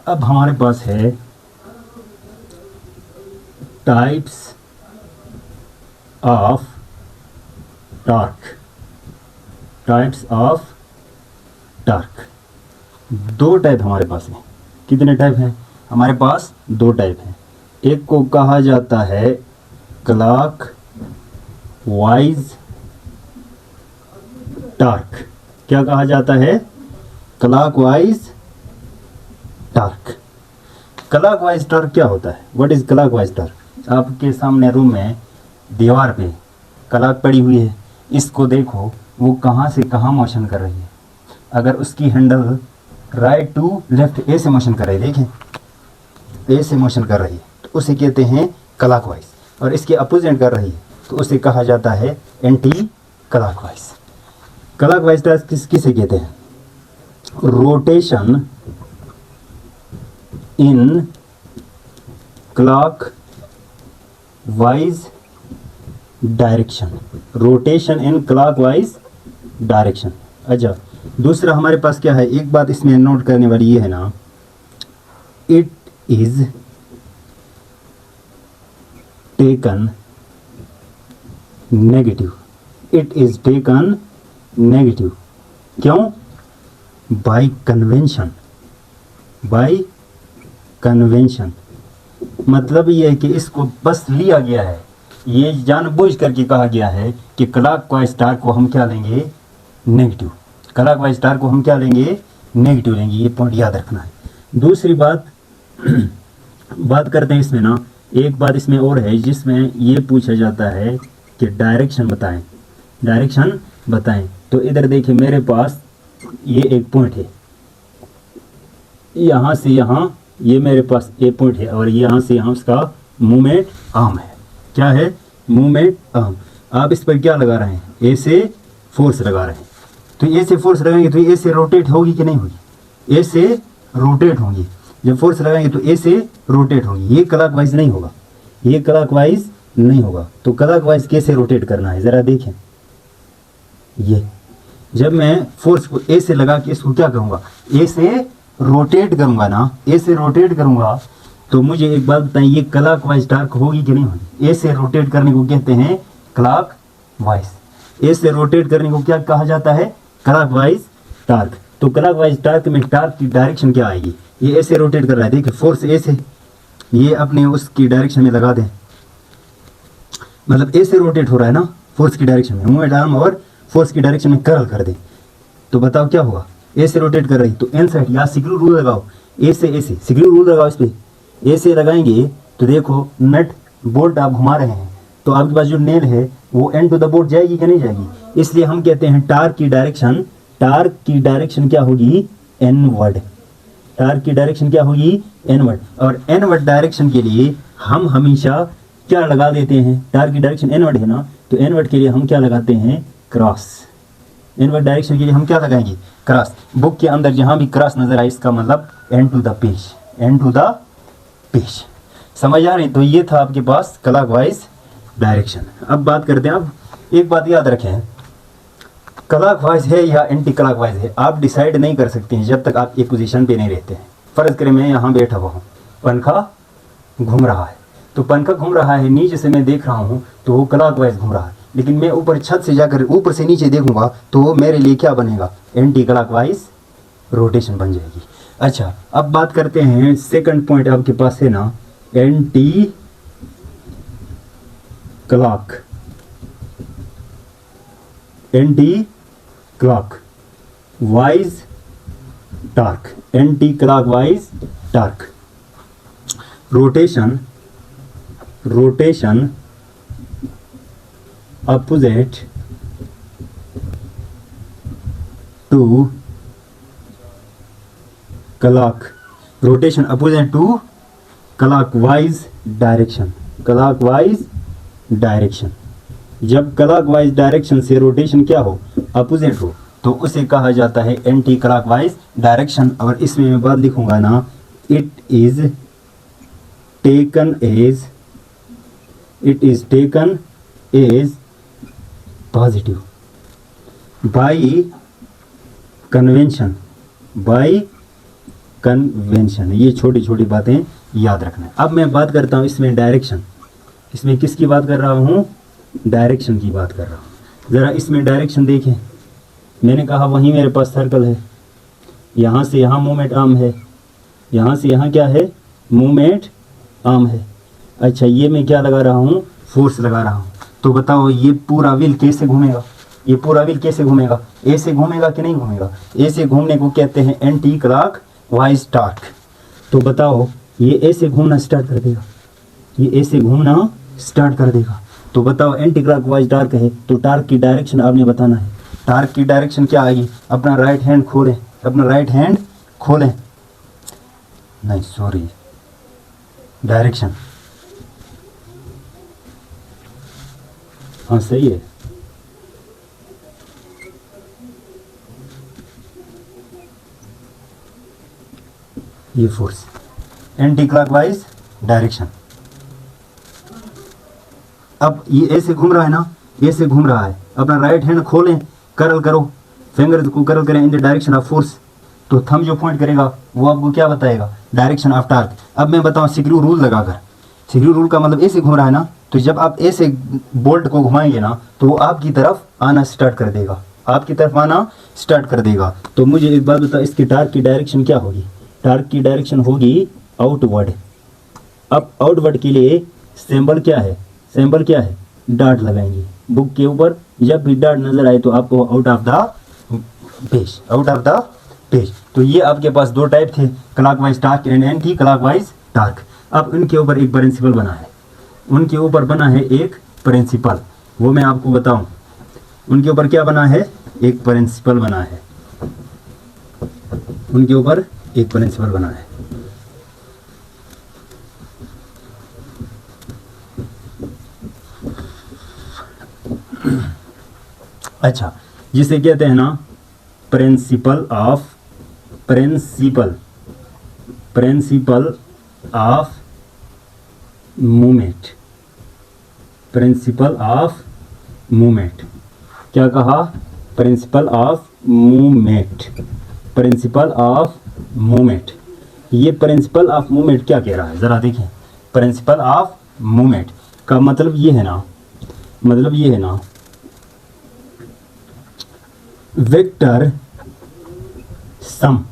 अब हमारे पास है types of torque. Types of torque, दो टाइप हमारे पास है। कितने टाइप हैं हमारे पास? दो टाइप हैं। एक को कहा जाता है क्लॉक वाइज टॉर्क। क्या कहा जाता है? Clock wise torque. Clock wise torque क्या होता है? What is clock wise torque? आपके सामने रूम में दीवार पे क्लॉक पड़ी हुई है, इसको देखो वो कहाँ से कहाँ मोशन कर रही है। अगर उसकी हैंडल राइट टू लेफ्ट ए से मोशन कर रही है, देखें ए से मोशन कर रही है, तो उसे कहते हैं क्लॉक वाइज। और इसके अपोजिट कर रही है तो उसे कहा जाता है anti clock wise. Clock wise torque किसे कहते हैं? रोटेशन इन क्लॉक वाइज डायरेक्शन। रोटेशन इन क्लॉक वाइज डायरेक्शन। अच्छा, दूसरा हमारे पास क्या है? एक बात इसमें नोट करने वाली ये है ना, it is taken negative. It is taken negative. क्यों? By convention. बाय कन्वेंशन मतलब ये है कि इसको बस लिया गया है, ये जानबूझ करके कहा गया है कि क्लॉकवाइज टॉर्क को हम क्या लेंगे? नेगेटिव। क्लॉकवाइज टॉर्क को हम क्या लेंगे? नेगेटिव लेंगे। ये पॉइंट याद रखना है। दूसरी बात बात करते हैं इसमें ना, एक बात इसमें और है जिसमें ये पूछा जाता है कि डायरेक्शन बताएं। डायरेक्शन बताएं। तो इधर देखिए मेरे पास ये एक पॉइंट है, यहाँ से यहाँ ये मेरे पास ए पॉइंट है और यहाँ से यहाँ उसका मूवमेंट आर्म है। क्या है? Movement arm. आप इस पर क्या लगा रहे हैं? ए से फोर्स लगा रहे हैं। तो ए से फोर्स लगाएंगे तो ए से रोटेट होगी कि नहीं होगी? ए से रोटेट होगी। जब फोर्स लगाएंगे तो ए से रोटेट होगी। ये क्लॉकवाइज नहीं होगा, ये क्लॉकवाइज नहीं होगा। तो क्लॉकवाइज कैसे रोटेट करना है ज़रा देखें। ये जब मैं फोर्स को ए से लगा के इसको क्या करूँगा? ए से रोटेट करूँगा ना, ए से रोटेट करूँगा तो मुझे एक बात बताइए, ये क्लॉकवाइज टॉर्क होगी कि नहीं होगी? ए से रोटेट करने को कहते हैं क्लॉकवाइज। ए से रोटेट करने को क्या कहा जाता है? Clockwise torque. तो क्लॉकवाइज टॉर्क में टॉर्क की डायरेक्शन क्या आएगी? ये ए से रोटेट कर रहा है, देखिए फोर्स ए से, ये अपने उसकी डायरेक्शन में लगा दें, मतलब ए से रोटेट हो रहा है ना फोर्स की डायरेक्शन में, मूवमेंट आर्म और फोर्स की डायरेक्शन में कर्ल कर दें तो बताओ क्या होगा? ए से रोटेट कर रही तो एन साइड या सिग्नल रूल लगाओ, ए से सिग्नल रूल लगाओ। इस पर ए से लगाएंगे तो देखो नट बोल्ट आप घुमा रहे हैं तो आपके पास जो नेल है वो एंड टू द बोल्ट जाएगी कि नहीं जाएगी? इसलिए हम कहते हैं टार्क की डायरेक्शन क्या होगी? एनवर्ड। टार्क की डायरेक्शन क्या होगी? एनवर्ड। और एनवर्ड डायरेक्शन के लिए हम हमेशा क्या लगा देते हैं? टार्क की डायरेक्शन एनवर्ड है ना, तो एनवर्ड के लिए हम क्या लगाते हैं? क्रॉस। इनवर्ड डायरेक्शन के लिए हम क्या लगाएंगे? क्रॉस। बुक के अंदर जहां भी क्रॉस नजर आए इसका मतलब end to the page, end to the page. समझ आ रही? तो ये था आपके पास क्लॉकवाइज डायरेक्शन। अब बात करते हैं, अब एक बात याद रखें, क्लॉकवाइज है या एंटी क्लॉकवाइज है आप डिसाइड नहीं कर सकते हैं जब तक आप एक पोजीशन पे नहीं रहते हैं। फर्ज करें मैं यहाँ बैठा हुआ हूँ, पंखा घूम रहा है, तो पंखा घूम रहा है, नीचे से मैं देख रहा हूँ तो वो क्लॉकवाइज घूम रहा है, लेकिन मैं ऊपर छत से जाकर ऊपर से नीचे देखूंगा तो वो मेरे लिए क्या बनेगा? एंटी क्लॉकवाइज रोटेशन बन जाएगी। अच्छा, अब बात करते हैं सेकंड पॉइंट आपके पास है ना, anti clock wise torque. Anti clockwise torque rotation opposite to clock, rotation opposite to clockwise direction। जब क्लॉकवाइज डायरेक्शन से रोटेशन क्या हो? अपोजिट हो, तो उसे कहा जाता है एंटी क्लॉकवाइज डायरेक्शन। और इसमें मैं बात लिखूंगा ना, it is taken as positive by convention convention. ये छोटी छोटी बातें याद रखना है। अब मैं बात करता हूँ इसमें डायरेक्शन। इसमें किसकी बात कर रहा हूँ? डायरेक्शन की बात कर रहा हूँ। ज़रा इसमें डायरेक्शन देखें। मैंने कहा वहीं मेरे पास सर्कल है, यहाँ से यहाँ मूवमेंट आर्म है, यहाँ से यहाँ क्या है? मूवमेंट आर्म है। अच्छा, ये मैं क्या लगा रहा हूँ? फोर्स लगा रहा हूँ। तो बताओ ये पूरा व्हील कैसे घूमेगा? ये पूरा व्हील कैसे घूमेगा? ए से घूमेगा कि नहीं घूमेगा? ए से घूमने को कहते हैं एंटी क्लॉक वाइज टार्क। तो बताओ ये ए से घूमना स्टार्ट कर देगा, ये ए से घूमना स्टार्ट कर देगा। तो बताओ एंटी क्लॉक वाइज टार्क है, तो टार्क की डायरेक्शन आपने बताना है। टार्क की डायरेक्शन क्या आएगी? अपना राइट हैंड खोलें, अपना राइट हैंड खोलें, नहीं सॉरी, डायरेक्शन, हाँ सही है। ये फोर्स एंटी क्लॉकवाइज डायरेक्शन। अब ये ऐसे घूम रहा है ना, ऐसे घूम रहा है। अपना राइट हैंड खोलें, करल करो, फिंगर को करल करें in the direction of force. तो थंब जो पॉइंट करेगा वो आपको क्या बताएगा? Direction of torque. अब मैं बताऊं स्क्रू रूल लगाकर। स्क्रू रूल का मतलब ऐसे घूम रहा है ना, तो जब आप ऐसे बोल्ट को घुमाएंगे ना तो वो आपकी तरफ आना स्टार्ट कर देगा, आपकी तरफ आना स्टार्ट कर देगा। तो मुझे एक बात बताओ, इसकी टार्क की डायरेक्शन क्या होगी? टार्क की डायरेक्शन होगी आउटवर्ड। अब आउटवर्ड के लिए सिंबल क्या है? सिंबल क्या है? डॉट लगाएंगे बुक के ऊपर। जब भी डॉट नजर आए तो आपको out of the page, out of the page. तो ये आपके पास दो टाइप थे, clockwise torque and anti clockwise torque. अब इनके ऊपर एक प्रिंसिपल बना है, उनके ऊपर बना है एक प्रिंसिपल, वो मैं आपको बताऊं। उनके ऊपर क्या बना है? एक प्रिंसिपल बना है, उनके ऊपर एक प्रिंसिपल बना है। अच्छा, जिसे कहते हैं ना principal of movement. Principal of movement क्या कहा? Principal of movement, principal of movement. ये प्रिंसिपल ऑफ मूवमेंट क्या कह रहा है ज़रा देखें। प्रिंसिपल ऑफ मूवमेंट का मतलब ये है ना, मतलब ये है ना, vector sum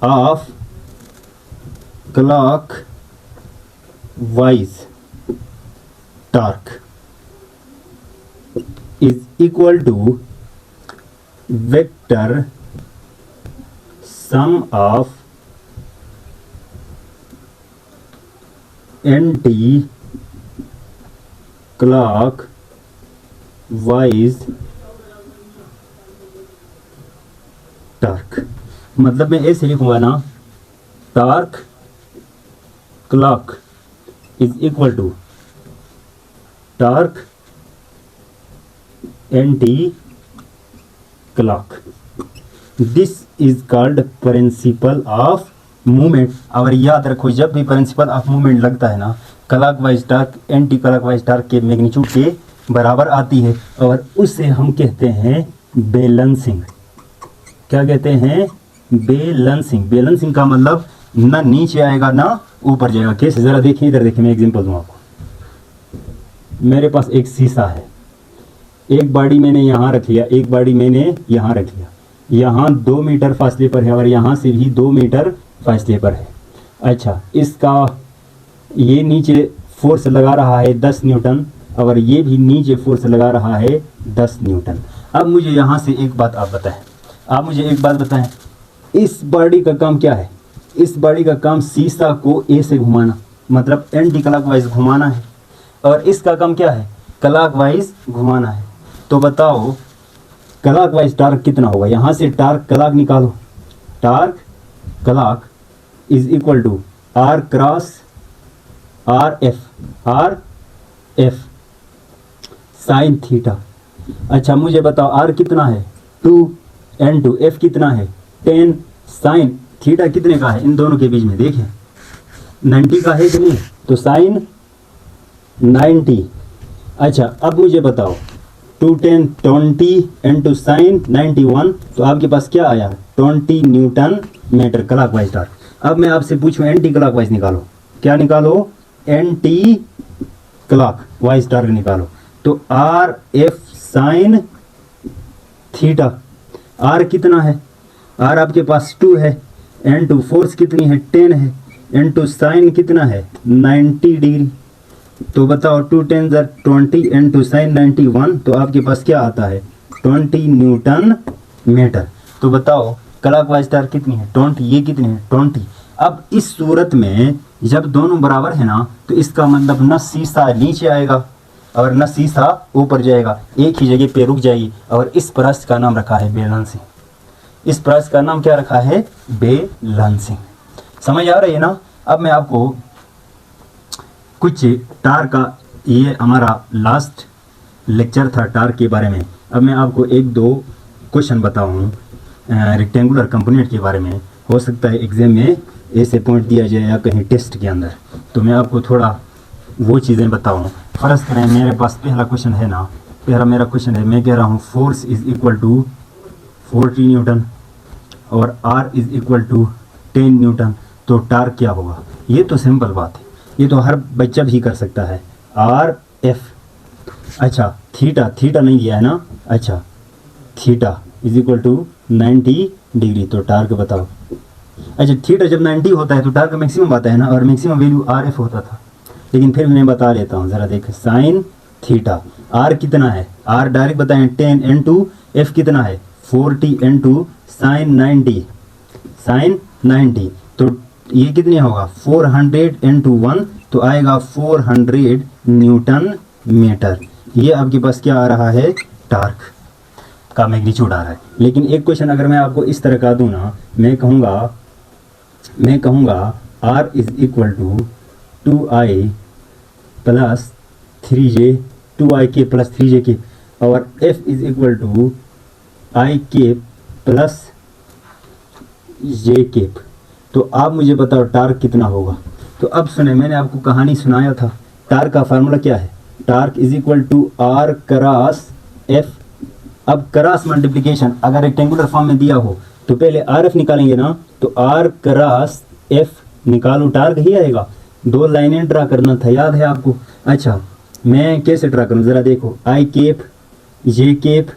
of clockwise torque is equal to vector sum of anti clockwise torque. मतलब मैं ऐसे लिखूंगा ना, torque clock is equal to torque anti clock. This is called principle of movement. और याद रखो, जब भी प्रिंसिपल ऑफ मूवमेंट लगता है ना, clockwise torque anti clockwise torque के मैग्नीट्यूड के बराबर आती है, और उससे हम कहते हैं बैलेंसिंग। क्या कहते हैं? बैलेंसिंग। बैलेंसिंग का मतलब ना नीचे आएगा ना ऊपर जाएगा। कैसे? जरा देखिए, इधर देखिए, मैं एग्जांपल दूं आपको। मेरे पास एक शीशा है, एक बाड़ी मैंने यहाँ रख लिया, एक बाड़ी मैंने यहाँ रख लिया। यहाँ 2 मीटर फासले पर है और यहाँ से भी 2 मीटर फासले पर है। अच्छा, इसका ये नीचे फोर्स लगा रहा है 10 न्यूटन और ये भी नीचे फोर्स लगा रहा है 10 न्यूटन। अब मुझे यहाँ से एक बात आप बताएं, आप मुझे एक बात बताएं, इस बाड़ी का काम क्या है? इस बाड़ी का काम शीशा को ए से घुमाना, मतलब एंटी क्लॉकवाइज घुमाना है, और इसका काम क्या है? क्लॉकवाइज घुमाना है। तो बताओ क्लॉकवाइज टार्क कितना होगा? यहाँ से टार्क क्लॉक निकालो। Torque clock is equal to R cross R F sine theta. अच्छा, मुझे बताओ आर कितना है? 2 एफ कितना है? 10 साइन थीटा कितने का है? इन दोनों के बीच में देखें 90 का है कि नहीं? तो साइन 90। अच्छा, अब मुझे बताओ 210 20 इंटू साइन 91, तो आपके पास क्या आया 20 न्यूटन मीटर क्लॉकवाइज टार्क। अब मैं आपसे पूछूं एंटी क्लॉकवाइज निकालो, क्या निकालो, एंटी क्लॉकवाइज टार्क निकालो। तो R F sine theta, R कितना है, आर आपके पास 2 है, इनटू फोर्स कितनी है 10 है, इनटू साइन कितना है 90 डिग्री। तो बताओ 2 10 20 इनटू साइन 91, तो आपके पास क्या आता है 20 न्यूटन मीटर। तो बताओ क्लॉकवाइज टार्क कितनी है 20, ये कितनी है 20। अब इस सूरत में जब दोनों बराबर है ना, तो इसका मतलब न शीशा नीचे आएगा और न शीशा ऊपर जाएगा, एक ही जगह पे रुक जाएगी। और इस प्रश्न का नाम रखा है बैलेंसिंग, इस प्रश्न का नाम क्या रखा है बैलेंसिंग। समझ आ रही है ना। अब मैं आपको कुछ टार्क का, ये हमारा लास्ट लेक्चर था टार्क के बारे में। अब मैं आपको एक दो क्वेश्चन बताऊँ रेक्टेंगुलर कंपोनेंट के बारे में। हो सकता है एग्जाम में ऐसे पॉइंट दिया जाए या कहीं टेस्ट के अंदर, तो मैं आपको थोड़ा वो चीज़ें बताऊँ। फ़र्ज़ करें मेरे पास पहला क्वेश्चन है ना, पहला मेरा क्वेश्चन है, मैं कह रहा हूँ force is equal to 40 newton और R is equal to 10 newton, तो टार्क क्या होगा। ये तो सिंपल बात है, ये तो हर बच्चा भी कर सकता है। आर एफ, अच्छा थीटा, थीटा नहीं दिया है ना, अच्छा theta is equal to 90 degree, तो टार्क बताओ। अच्छा थीटा जब 90 होता है तो टार्क मैक्सिमम आता है ना, और मैक्सिमम वैल्यू आर एफ होता था, लेकिन फिर मैं बता लेता हूँ ज़रा देख। साइन थीटा, आर कितना है, आर डायरेक्ट बताएं 10 इंटू एफ कितना है 40 इंटू साइन 90, साइन 90, तो ये कितने होगा 400 इंटू 1, तो आएगा 400 न्यूटन मीटर। ये आपके पास क्या आ रहा है टार्क का मैग्नीट्यूड आ रहा है। लेकिन एक क्वेश्चन अगर मैं आपको इस तरह का दूँ ना, मैं कहूँगा R is equal to 2i plus 3j, 2i के प्लस 3j के, और f is equal to i के प्लस j के, तो आप मुझे बताओ टार्क कितना होगा। तो अब सुने, मैंने आपको कहानी सुनाया था, टार्क का फार्मूला क्या है, torque is equal to R cross F. अब क्रॉस मल्टीप्लिकेशन अगर रेक्टेंगुलर फॉर्म में दिया हो तो पहले आर एफ निकालेंगे ना, तो आर क्रॉस एफ निकालो, टार्क ही आएगा। दो लाइनें ड्रा करना था, याद है आपको। अच्छा मैं कैसे ड्रा करूँ ज़रा देखो, आई केप, जे केप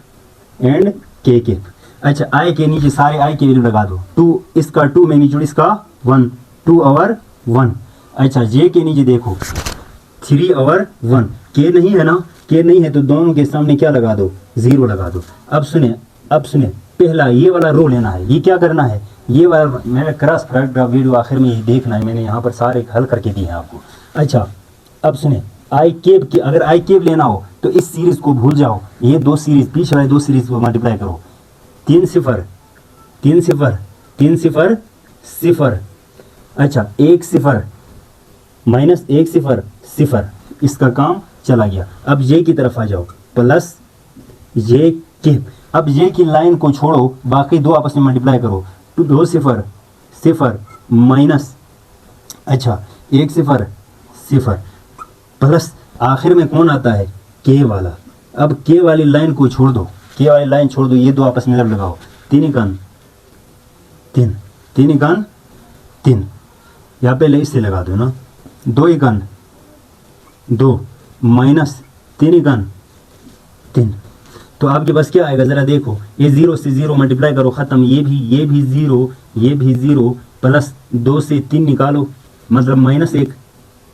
एंड के केप। अच्छा आई के नीचे सारे आई के वैल्यू लगा दो, 2 इसका 2 मैग्नीट्यूड इसका 1, 2 ओवर 1। अच्छा जे के नीचे देखो 3 ओवर 1, के नहीं है ना, के नहीं है तो दोनों के सामने क्या लगा दो 0 लगा दो। अब सुने पहला ये वाला रो लेना है, ये क्या करना है, ये वाला मेरा क्रॉस प्रोडक्ट वीडियो आखिर में ये देखना है, मैंने यहाँ पर सारे हल करके दिए हैं आपको। अच्छा अब सुने आई केप की, अगर आई केप लेना हो तो इस सीरीज को भूल जाओ, ये दो सीरीज पीछे वाले दो सीरीज को मल्टीप्लाई करो, 3 0 3 0 3 0 0। अच्छा 1 0 माइनस 1 0 0, इसका काम चला गया। अब ये की तरफ आ जाओ, प्लस ये केप। अब ये की लाइन को छोड़ो, बाकी दो आपस में मल्टीप्लाई करो, तो 2 0 0 माइनस, अच्छा 1 0 0 प्लस आखिर में कौन आता है के वाला। अब के वाली लाइन को छोड़ दो, के वाली लाइन छोड़ दो, ये दो आपस में लगाओ, 3 एकान 3, 3 एकान 3, यहाँ पहले इससे लगा दो ना, 2 एकान 2 माइनस 3 एकान 3, तो आपके पास क्या आएगा ज़रा देखो, ये 0 से 0 मल्टीप्लाई करो, ख़त्म, ये भी 0, ये भी 0, प्लस 2 से 3 निकालो, मतलब -1,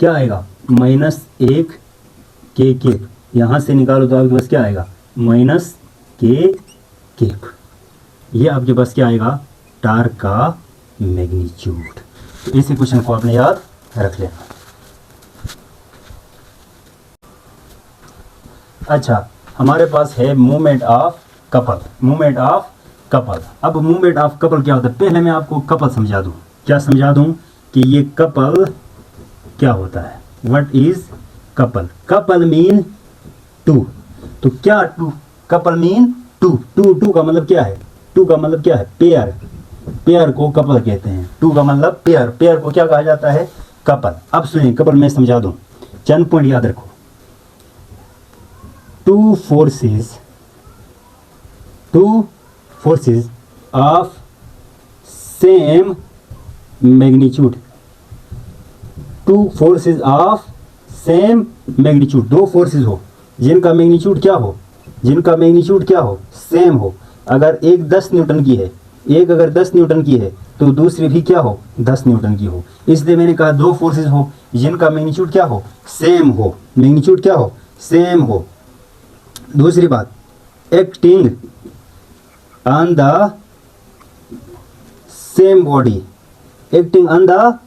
क्या आएगा -1 के केप, यहाँ से निकालो तो आपके पास क्या आएगा -k केप। ये आपके पास क्या आएगा टार्क का मैग्नीट्यूड। तो इसी क्वेश्चन को आपने याद रख लेना। अच्छा हमारे पास है movement of couple, movement of couple. अब मूवमेंट ऑफ कपल क्या होता है, पहले मैं आपको कपल समझा दूं। क्या समझा दूं कि ये कपल क्या होता है, what is couple. Couple mean 2, तो क्या 2, कपल मीन 2, 2 का मतलब क्या है, 2 का मतलब क्या है पेयर, पेयर को कपल कहते हैं। 2 का मतलब पेयर, पेयर को क्या कहा जाता है कपल। अब सुनिए कपल मैं समझा दूं, चंद पॉइंट याद रखो। 2 forces two forces of same magnitude, two forces of same magnitude, दो फोर्सेस हो जिनका मैग्नीट्यूड क्या हो, जिनका मैग्नीट्यूड क्या हो, सेम हो। अगर एक 10 न्यूटन की है, एक अगर 10 न्यूटन की है तो दूसरी भी क्या हो, 10 न्यूटन की हो। इसलिए मैंने कहा दो फोर्सेस हो जिनका मैग्नीट्यूड क्या हो, सेम हो, मैग्नीट्यूड क्या हो, सेम हो। दूसरी बात, acting on the same body, acting on the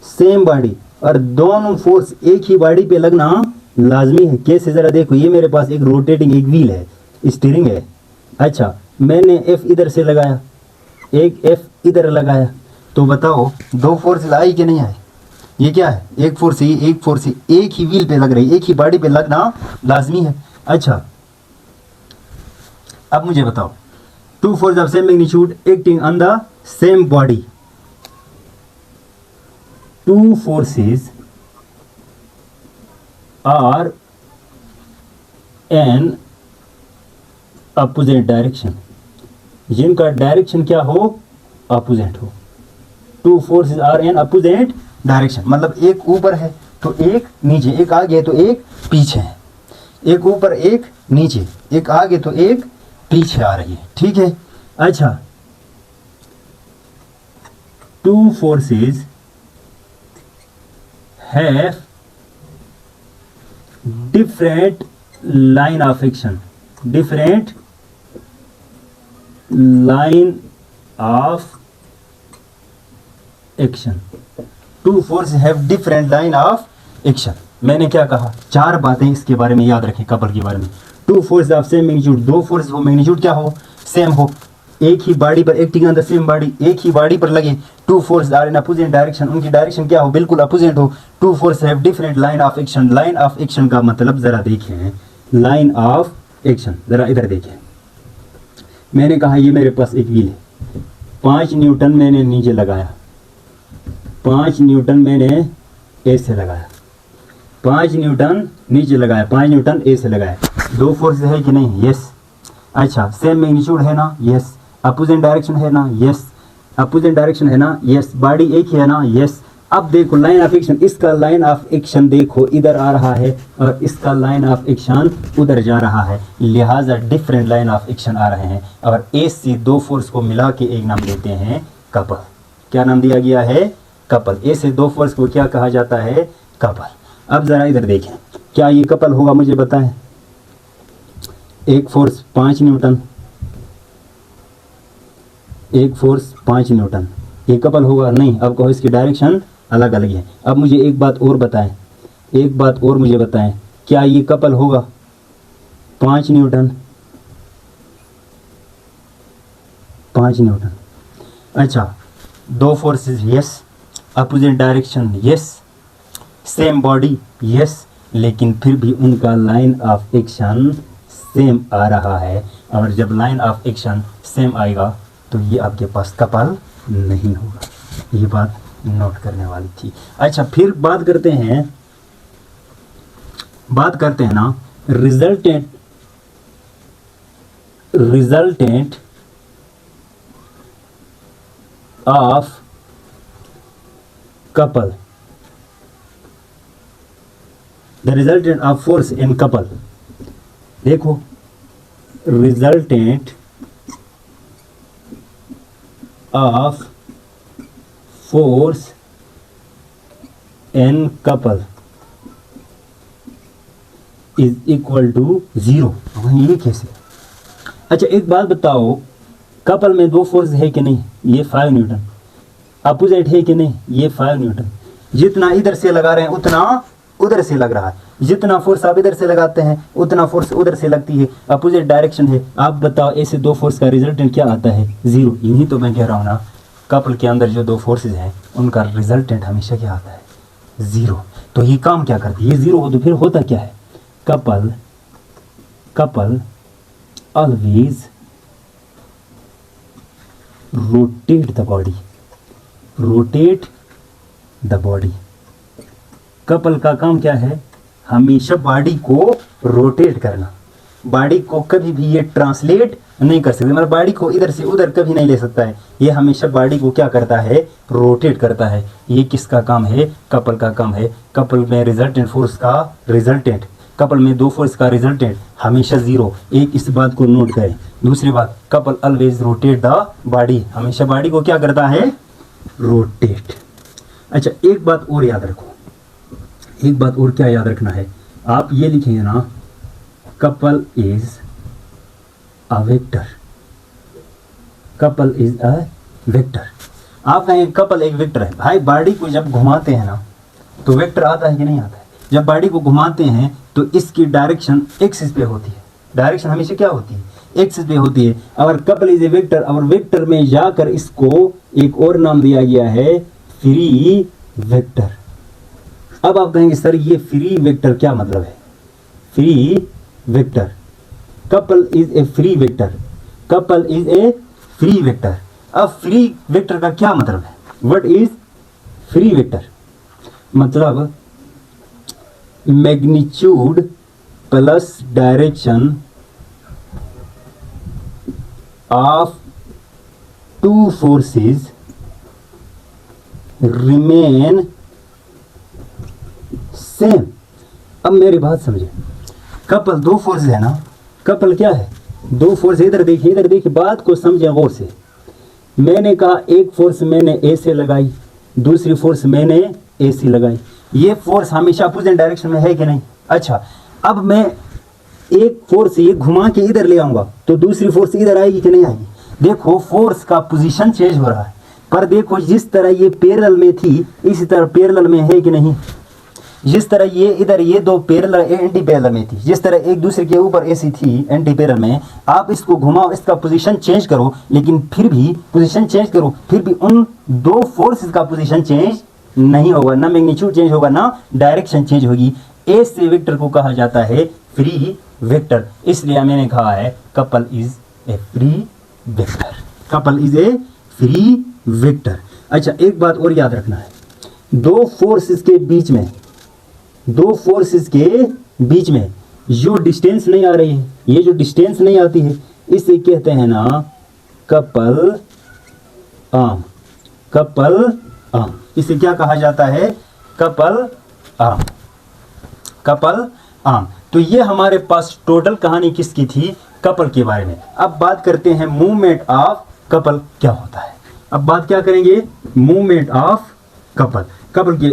same body, और दोनों फोर्स एक ही बॉडी पे लगना लाजमी है। कैसे, जरा देखो, ये मेरे पास एक रोटेटिंग एक व्हील है, स्टीयरिंग है। अच्छा, मैंने एफ इधर से लगाया, एक एफ इधर लगाया, तो बताओ दो फोर्स आई कि नहीं आए? ये क्या है, एक फोर्स ही, एक फोर्स ही, एक ही व्हील पे लग रही है, एक ही बॉडी पे लगना लाजमी है। अच्छा, अब मुझे बताओ, two force of same magnitude acting on the same body, two forces are an opposite direction, जिनका डायरेक्शन क्या हो, अपोजिट हो। Two forces are an opposite direction, मतलब एक ऊपर है तो एक नीचे, एक आगे है तो एक पीछे है, एक ऊपर एक नीचे, एक आगे तो एक पीछे आ रही है, ठीक है। अच्छा, two forces have different line of action, different line of action, two forces have different line of action। मैंने क्या कहा, चार बातें इसके बारे में याद रखें, कपल के बारे में। Two force of same magnitude, दो फोर्स हो, मैग्नीट्यूड क्या हो, सेम हो, एक ही बॉडी पर acting on the same body, एक ही बॉडी पर लगे। Two force are in opposite direction, उनकी डायरेक्शन क्या हो, बिल्कुल अपोजिट हो। Two force have different line of action, line of action का मतलब जरा देखें, लाइन ऑफ एक्शन जरा इधर देखें। मैंने कहा ये मेरे पास एक व्हील है, 5 न्यूटन मैंने नीचे लगाया, 5 न्यूटन मैंने ए से लगाया, 5 न्यूटन नीचे लगाया, 5 न्यूटन ए से लगाया। दो फोर्स है कि नहीं, यस। अच्छा, सेम मैग्नीट्यूड है ना, यस। अपोजिट डायरेक्शन है ना, यस। अपोजिट डायरेक्शन है ना, यस। बॉडी एक ही है ना, यस। अब देखो लाइन ऑफ एक्शन, इसका लाइन ऑफ एक्शन देखो इधर आ रहा है और इसका लाइन ऑफ एक्शन उधर जा रहा है, लिहाजा डिफरेंट लाइन ऑफ एक्शन आ रहे हैं। और ए से दो फोर्स को मिला के एक नाम देते हैं कपल। क्या नाम दिया गया है, कपल। ए से दो फोर्स को क्या कहा जाता है, कपल। अब जरा इधर देखें, क्या ये कपल होगा, मुझे बताएं। एक फोर्स 5 न्यूटन, एक फोर्स 5 न्यूटन, ये कपल होगा नहीं। अब कहो इसकी डायरेक्शन अलग अलग है। अब मुझे एक बात और बताएं, एक बात और मुझे बताएं, क्या ये कपल होगा 5 न्यूटन, 5 न्यूटन। अच्छा, दो forces, yes. Opposite direction, yes. Same body, yes. लेकिन फिर भी उनका लाइन ऑफ एक्शन सेम आ रहा है, और जब लाइन ऑफ एक्शन सेम आएगा तो ये आपके पास कपल नहीं होगा। ये बात नोट करने वाली थी। अच्छा, फिर बात करते हैं ना resultant of couple, the resultant of force in couple. देखो, resultant of force in couple is equal to 0। ये कैसे? अच्छा, एक बात बताओ, कपल में दो फोर्स है कि नहीं, ये 5 न्यूटन। अपोजिट है कि नहीं, ये 5 न्यूटन। जितना इधर से लगा रहे हैं उतना उधर से लग रहा है, जितना फोर्स आप इधर से लगाते हैं उतना फोर्स उधर से लगती है, अपोजिट डायरेक्शन है। आप बताओ ऐसे दो फोर्स का रिजल्टेंट क्या आता है, 0। यही तो मैं कह रहा हूँ ना, कपल के अंदर जो दो फोर्सेज हैं उनका रिजल्टेंट हमेशा क्या आता है, 0। तो ये काम क्या करती है, ये 0 हो तो फिर होता क्या है, couple always rotate the body. Couple का काम क्या है, हमेशा बॉडी को रोटेट करना। बॉडी को कभी भी ये ट्रांसलेट नहीं कर सकते, मतलब बॉडी को इधर से उधर कभी नहीं ले सकता है। ये हमेशा बॉडी को क्या करता है, रोटेट करता है। ये किसका काम है, कपल का काम है। कपल में रिजल्टेंट फोर्स का रिजल्टेंट, कपल में दो फोर्स का रिजल्टेंट हमेशा जीरो। एक इस बात को नोट करें। दूसरी बात, couple always rotate the body, हमेशा बॉडी को क्या करता है, रोटेट। अच्छा एक बात और याद रखो, एक बात और क्या याद रखना है, आप ये लिखेंगे ना, couple is a vector, couple is a vector. आप कहेंगे कपल एक वेक्टर है। भाई बॉडी को जब घुमाते हैं ना तो वेक्टर आता है कि नहीं आता है। जब बॉडी को घुमाते हैं तो इसकी डायरेक्शन एक्सिस पे होती है, डायरेक्शन हमेशा क्या होती है, एक्सिस पे होती है। अगर कपल इज ए वेक्टर, और वेक्टर में जाकर इसको एक और नाम दिया गया है, फ्री वेक्टर। अब आप कहेंगे सर ये फ्री वेक्टर क्या मतलब है, free vector, couple is a free vector, couple is a free vector. अब फ्री वेक्टर का क्या मतलब है, व्हाट इज फ्री वेक्टर, मतलब magnitude plus direction of two forces remain same. अब मेरी बात समझे, कपल दो फोर्स है ना, कपल क्या है, दो फोर्स। इधर देखिए, इधर देखिए, बात को समझे गौर से। मैंने कहा एक फोर्स मैंने ए से लगाई, दूसरी फोर्स मैंने ए से लगाई, ये फोर्स हमेशा अपोजिट डायरेक्शन में है कि नहीं। अच्छा अब मैं एक फोर्स ये घुमा के इधर ले आऊंगा तो दूसरी फोर्स इधर आएगी कि नहीं आएगी। देखो फोर्स का पोजीशन चेंज हो रहा है, पर देखो जिस तरह ये पैरेलल में थी इसी तरह पैरेलल में है कि नहीं। जिस तरह ये इधर ये दो पैरेलल एंटी पैरेलल में थी, जिस तरह एक दूसरे के ऊपर ऐसी थी एंटी पैरेलल में, आप इसको घुमाओ, इसका पोजीशन चेंज करो, लेकिन फिर भी पोजीशन चेंज करो, फिर भी उन दो फोर्सेस का पोजीशन चेंज नहीं होगा, ना मैग्नीट्यूड चेंज होगा ना डायरेक्शन चेंज होगी। ऐसे वेक्टर को कहा जाता है फ्री वेक्टर। इसलिए मैंने कहा है couple is a free vector, couple is a free vector. अच्छा एक बात और याद रखना है, दो फोर्सेस के बीच में, दो फोर्सेस के बीच में जो डिस्टेंस नहीं आ रही है, ये जो डिस्टेंस नहीं आती है, इसे कहते हैं ना कपल आर्म, कपल आर्म। इसे क्या कहा जाता है, कपल आर्म, कपल आर्म। तो ये हमारे पास टोटल कहानी किसकी थी, कपल के बारे में। अब बात करते हैं मूवमेंट ऑफ कपल क्या होता है। अब बात क्या करेंगे, मूवमेंट ऑफ कपल। कपल के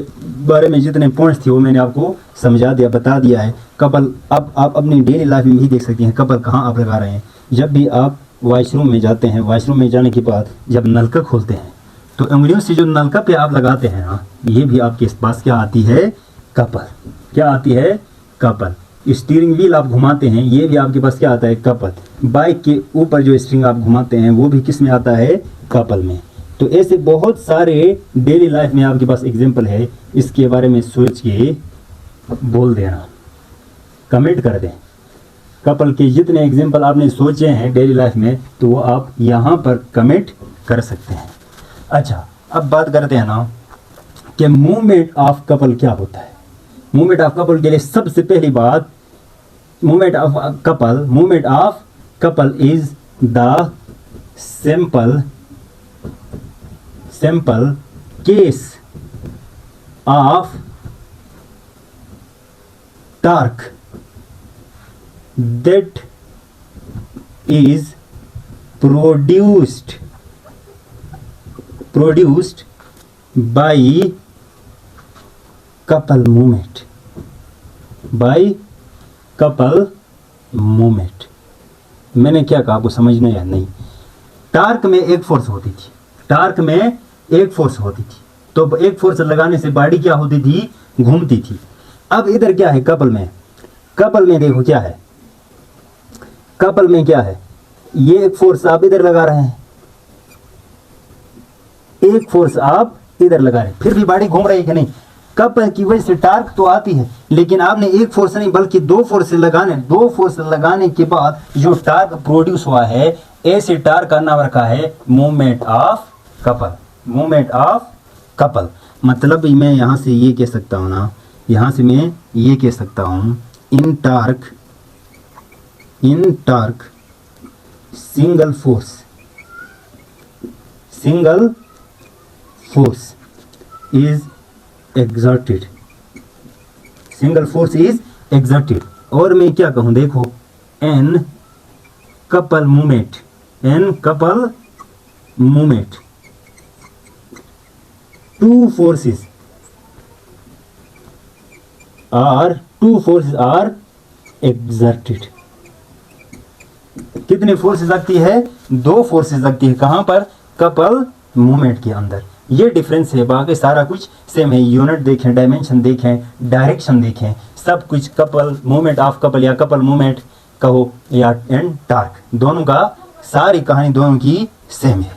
बारे में जितने पॉइंट्स थे वो मैंने आपको समझा दिया, बता दिया है। कपल अब आप अपनी डेली लाइफ में भी देख सकते हैं कपल कहाँ आप लगा रहे हैं। जब भी आप वॉशरूम में जाते हैं, वॉशरूम में जाने के बाद जब नलका खोलते हैं तो उंगलियों से जो नलका पे आप लगाते हैं ना, ये भी आपके पास क्या आती है, कपल। क्या आती है, कपल। स्टीयरिंग व्हील आप घुमाते हैं, ये भी आपके पास क्या आता है, कपल। बाइक के ऊपर जो स्ट्रिंग आप घुमाते हैं वो भी किस में आता है, कपल में। तो ऐसे बहुत सारे डेली लाइफ में आपके पास एग्जाम्पल है, इसके बारे में सोच के बोल देना, कमेंट कर दें। कपल के जितने एग्जाम्पल आपने सोचे हैं डेली लाइफ में तो वो आप यहाँ पर कमेंट कर सकते हैं। अच्छा अब बात करते हैं ना कि मूवमेंट ऑफ कपल क्या होता है। मूवमेंट ऑफ कपल के लिए सबसे पहली बात, movement of couple, movement of couple is the simple case of torque that is produced by couple movement, by couple movement। मैंने क्या कहा आपको समझ नहीं आया? नहीं, टार्क में एक फोर्स होती थी, टार्क में एक फोर्स होती थी, तो एक फोर्स लगाने से बॉडी क्या होती थी, घूमती थी। अब इधर क्या है, कपल में, कपल में देखो क्या है, कपल में क्या है, ये एक फोर्स आप इधर लगा रहे हैं, एक फोर्स आप इधर लगा रहे हैं, फिर भी बॉडी घूम रही है कि नहीं। कपल की वजह से टार्क तो आती है, लेकिन आपने एक फोर्स नहीं बल्कि दो फोर्स लगाने, दो फोर्स लगाने के बाद जो टार्क प्रोड्यूस हुआ है, ऐसे टार्क का नाम रखा है movement of couple, movement of couple. मतलब मैं यहाँ से ये कह सकता हूँ ना, यहाँ से मैं ये कह सकता हूँ in torque in torque single force is exerted, single force is exerted। और मैं क्या कहूं, देखो in couple movement, two forces are exerted। कितनी फोर्सेस लगती है, 2 फोर्सेस लगती है, कहां पर, कपल मूवमेंट के अंदर। ये डिफरेंस है, बाकी सारा कुछ सेम है। यूनिट देखें, डायमेंशन देखें, डायरेक्शन देखें, सब कुछ कपल मूवमेंट ऑफ कपल या कपल मूवमेंट कहो या एंड टॉर्क, दोनों का सारी कहानी दोनों की सेम है।